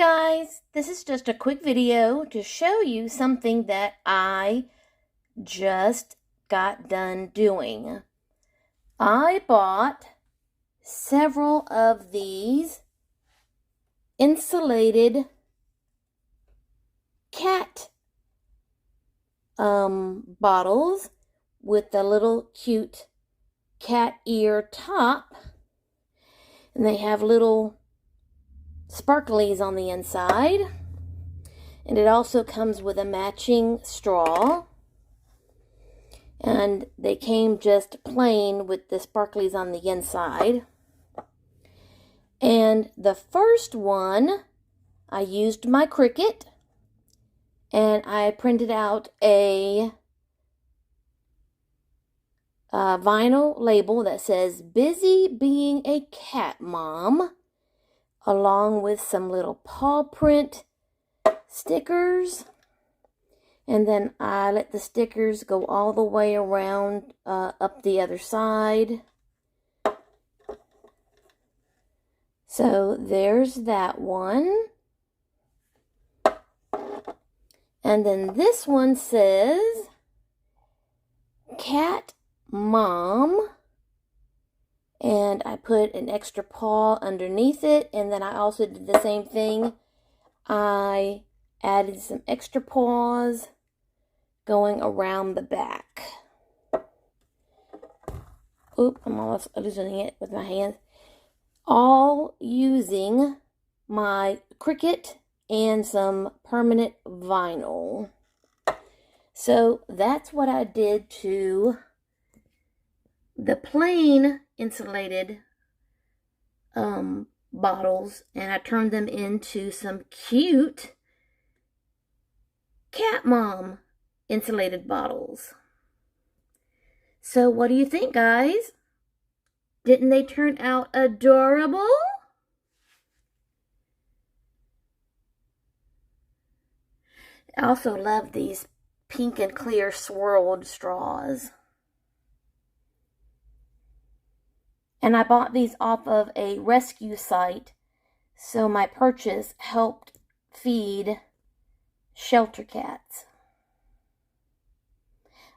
guys, this is just a quick video to show you something that I just got done doing. I bought several of these insulated cat bottles with the little cute cat ear top, and they have little sparklies on the inside, and it also comes with a matching straw, and they came just plain with the sparklies on the inside. And the first one, I used my Cricut, and I printed out a vinyl label that says "Busy Being a Cat Mom," along with some little paw print stickers. And then I let the stickers go all the way around up the other side. So there's that one. And then this one says Cat Mom. And I put an extra paw underneath it. And then I also did the same thing. I added some extra paws going around the back. Oop, I'm almost losing it with my hands. All using my Cricut and some permanent vinyl. So that's what I did to the plain insulated bottles, and I turned them into some cute Cat Mom insulated bottles. So what do you think, guys? Didn't they turn out adorable? I also love these pink and clear swirled straws. And I bought these off of a rescue site, so my purchase helped feed shelter cats.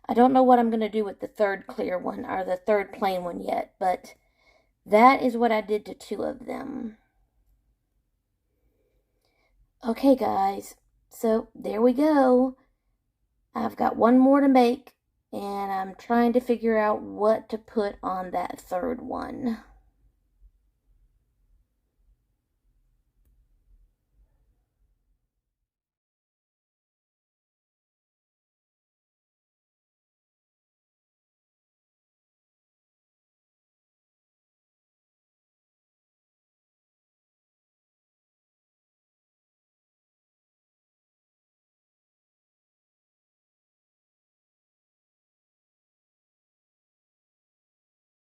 I don't know what I'm going to do with the third clear one, or the third plain one yet, but that is what I did to two of them. Okay, guys, so there we go. I've got one more to make, and I'm trying to figure out what to put on that third one.